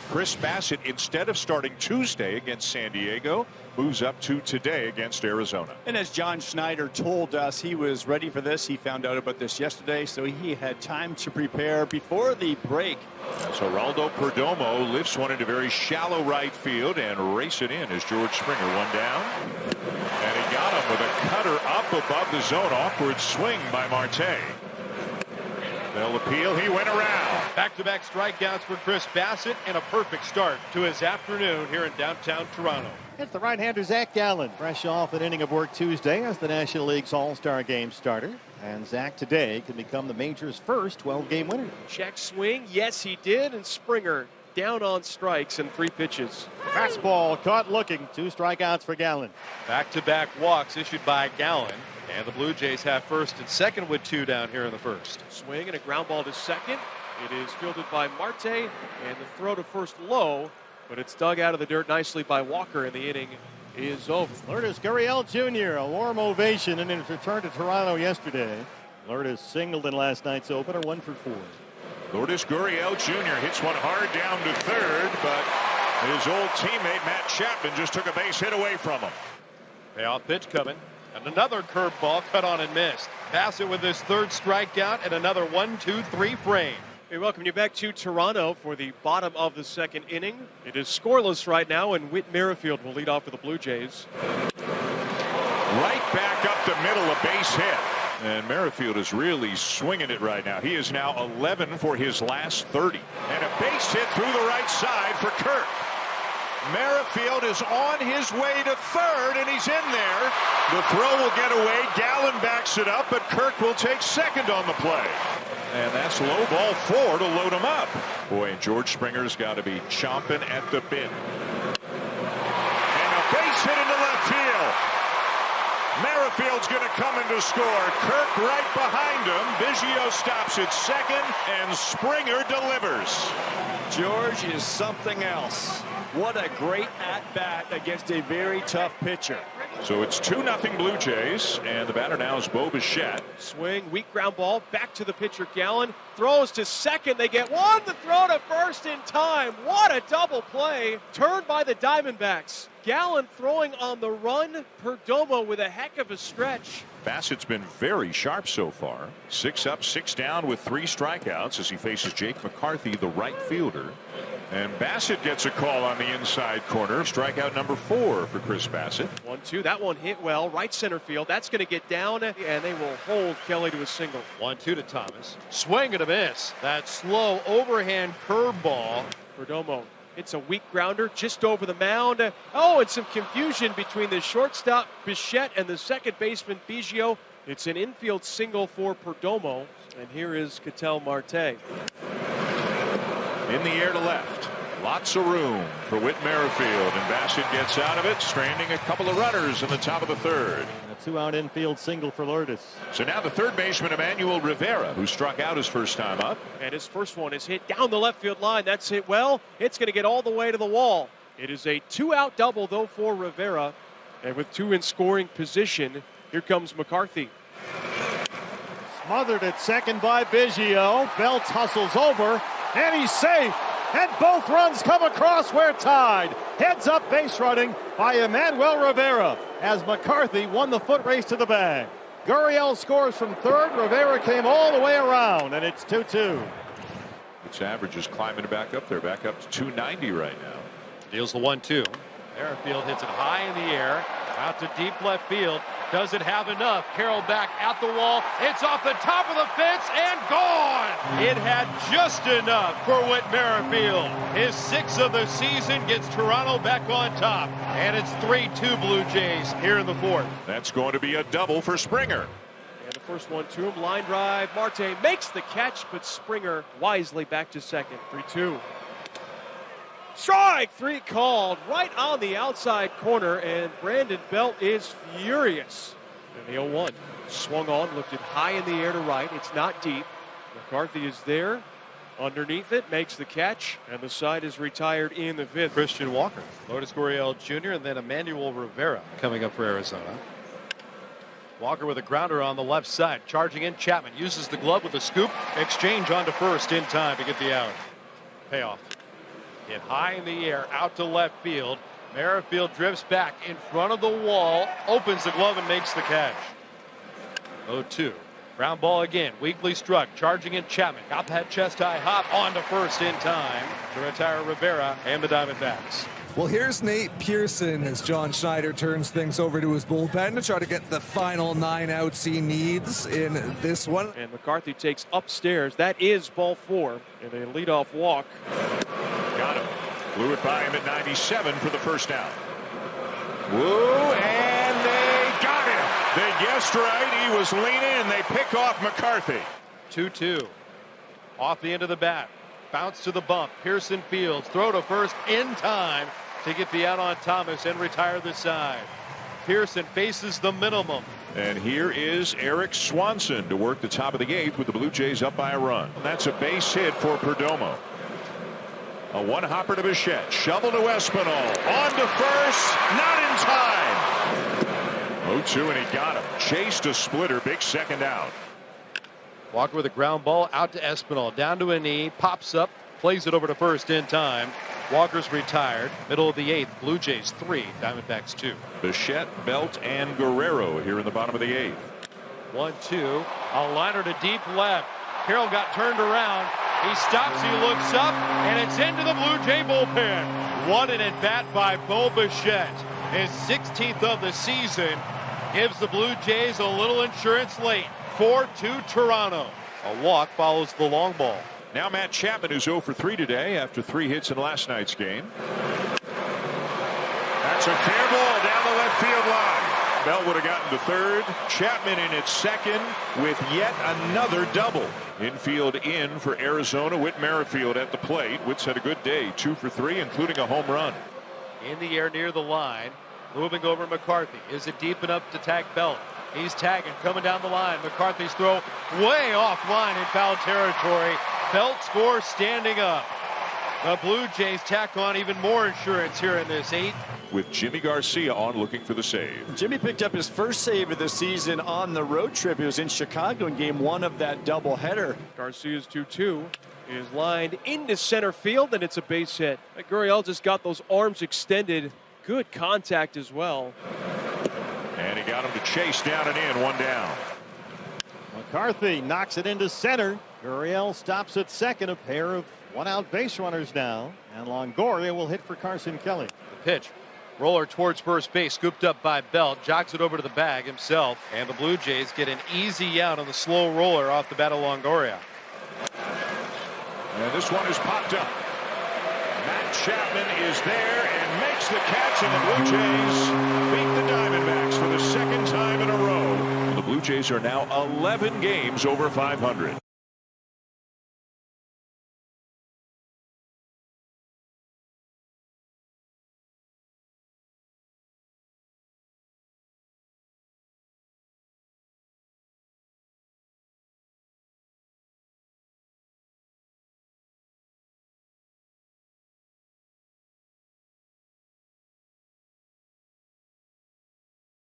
Chris Bassitt, instead of starting Tuesday against San Diego, moves up to today against Arizona. And as John Schneider told us, he was ready for this. He found out about this yesterday, so he had time to prepare before the break. So Geraldo Perdomo lifts one into very shallow right field and race it in as George Springer, one down. And he got him with a cutter up above the zone. Awkward swing by Marte. They'll appeal. He went around. Back-to-back strikeouts for Chris Bassitt and a perfect start to his afternoon here in downtown Toronto. It's the right-hander Zach Gallen, fresh off an inning of work Tuesday as the National League's All-Star Game starter. And Zach today can become the major's first 12-game winner. Check swing. Yes, he did. And Springer down on strikes in 3 pitches. Fastball caught looking. 2 strikeouts for Gallen. Back-to-back walks issued by Gallen. And the Blue Jays have first and second with 2 down here in the first. Swing and a ground ball to second. It is fielded by Marte, and the throw to first low, but it's dug out of the dirt nicely by Walker, and the inning is over. Lourdes Gurriel Jr., a warm ovation in his return to Toronto yesterday. Lourdes singled in last night's opener, 1 for 4. Lourdes Gurriel Jr. hits one hard down to third, but his old teammate Matt Chapman just took a base hit away from him. Payoff pitch coming. And another curveball cut on and missed. Bassitt with his 3rd strikeout and another 1-2-3 frame. We welcome you back to Toronto for the bottom of the 2nd inning. It is scoreless right now, and Whit Merrifield will lead off for the Blue Jays. Right back up the middle, a base hit. And Merrifield is really swinging it right now. He is now 11 for his last 30. And a base hit through the right side for Kirk. Merrifield is on his way to third, and he's in there. The throw will get away. Gallen backs it up, but Kirk will take second on the play. And that's low ball 4 to load him up. Boy, and George Springer's got to be chomping at the bit. And a base hit into left field. Merrifield's going to come in to score. Kirk right behind him. Biggio stops at second, and Springer delivers. George is something else. What a great at-bat against a very tough pitcher. So it's 2-0 Blue Jays, and the batter now is Bo Bichette. Swing, weak ground ball, back to the pitcher Gallen. Throws to second, they get one. The throw to first in time. What a double play. Turned by the Diamondbacks. Gallen throwing on the run. Perdomo with a heck of a stretch. Bassitt's been very sharp so far. 6 up, 6 down with 3 strikeouts as he faces Jake McCarthy, the right fielder. And Bassitt gets a call on the inside corner. Strikeout number 4 for Chris Bassitt. 1-2. That one hit well. Right center field. That's going to get down, and they will hold Kelly to a single. 1-2 to Thomas. Swing and a miss. That slow overhand curveball. Perdomo. It's a weak grounder just over the mound. Oh, and some confusion between the shortstop Bichette and the second baseman Biggio. It's an infield single for Perdomo. And here is Ketel Marte. In the air to left. Lots of room for Whit Merrifield, and Bassitt gets out of it, stranding a couple of runners in the top of the 3rd. A 2-out infield single for Lourdes. So now the 3rd baseman, Emmanuel Rivera, who struck out his first time up. And his first one is hit down the left field line. That's hit well. It's going to get all the way to the wall. It is a 2-out double, though, for Rivera. And with 2 in scoring position, here comes McCarthy. Smothered at second by Biggio. Belt hustles over, and he's safe. And both runs come across. We're tied. Heads up base running by Emmanuel Rivera as McCarthy won the foot race to the bag. Gurriel scores from 3rd. Rivera came all the way around, and it's 2-2. Its average is climbing back up there, back up to 290 right now. Deals the 1-2. Merrifield hits it high in the air, out to deep left field. Doesn't have enough. Carroll back at the wall. It's off the top of the fence and gone. It had just enough for Whit Merrifield. His 6th of the season gets Toronto back on top. And it's 3-2 Blue Jays here in the 4th. That's going to be a double for Springer. And the first one to him. Line drive. Marte makes the catch, but Springer wisely back to second. 3-2. Strike 3 called right on the outside corner, and Brandon Belt is furious. And the 0-1 swung on, lifted high in the air to right. It's not deep. McCarthy is there. Underneath it, makes the catch, and the side is retired in the 5th. Christian Walker, Lourdes Gurriel Jr., and then Emmanuel Rivera coming up for Arizona. Walker with a grounder on the left side. Charging in, Chapman uses the glove with a scoop. Exchange onto first in time to get the out. Payoff. Hit high in the air, out to left field. Merrifield drifts back in front of the wall, opens the glove and makes the catch. 0-2. Ground ball again, weakly struck, charging in Chapman. Got that chest high hop on to first in time to retire Rivera and the Diamondbacks. Well, here's Nate Pearson as John Schneider turns things over to his bullpen to try to get the final 9 outs he needs in this one. And McCarthy takes upstairs. That is ball 4 in a leadoff walk. Got him. Blew it by him at 97 for the first out. Woo, and they got him. They guessed right. He was leaning, and they pick off McCarthy. 2-2. Off the end of the bat. Bounce to the bump. Pearson fields. Throw to first in time to get the out on Thomas and retire the side. Pearson faces the minimum. And here is Eric Swanson to work the top of the 8th with the Blue Jays up by a run. That's a base hit for Perdomo. A one-hopper to Bichette. Shovel to Espinal. On to first. Not in time. 0-2, and he got him. Chased a splitter. Big second out. Walker with a ground ball out to Espinal. Down to a knee. Pops up. Plays it over to first in time. Walker's retired. Middle of the 8th. Blue Jays 3. Diamondbacks 2. Bichette, Belt, and Guerrero here in the bottom of the 8th. 1-2. A liner to deep left. Carroll got turned around. He stops, he looks up, and it's into the Blue Jay bullpen. What an at-bat by Bo Bichette. His 16th of the season gives the Blue Jays a little insurance late. 4-2 Toronto. A walk follows the long ball. Now Matt Chapman, who's 0 for 3 today after 3 hits in last night's game. That's a fair ball down the left field line. Bell would have gotten to third. Chapman in at second with yet another double. Infield in for Arizona. Whit Merrifield at the plate. Whit's had a good day. 2 for 3, including a home run. In the air near the line. Moving over McCarthy. Is it deep enough to tag Belt? He's tagging, coming down the line. McCarthy's throw way offline in foul territory. Belt scores standing up. The Blue Jays tack on even more insurance here in this 8th. With Jimmy Garcia on looking for the save. Jimmy picked up his first save of the season on the road trip. He was in Chicago in game 1 of that doubleheader. Garcia's 2-2 is lined into center field, and it's a base hit. Gurriel just got those arms extended. Good contact as well. And he got him to chase down and in. 1 down. McCarthy knocks it into center. Gurriel stops at second. A pair of one-out base runners now. And Longoria will hit for Carson Kelly. The pitch. Roller towards first base, scooped up by Belt, jogs it over to the bag himself, and the Blue Jays get an easy out on the slow roller off the bat of Longoria. And this one is popped up. Matt Chapman is there and makes the catch, and the Blue Jays beat the Diamondbacks for the 2nd time in a row. The Blue Jays are now 11 games over 500.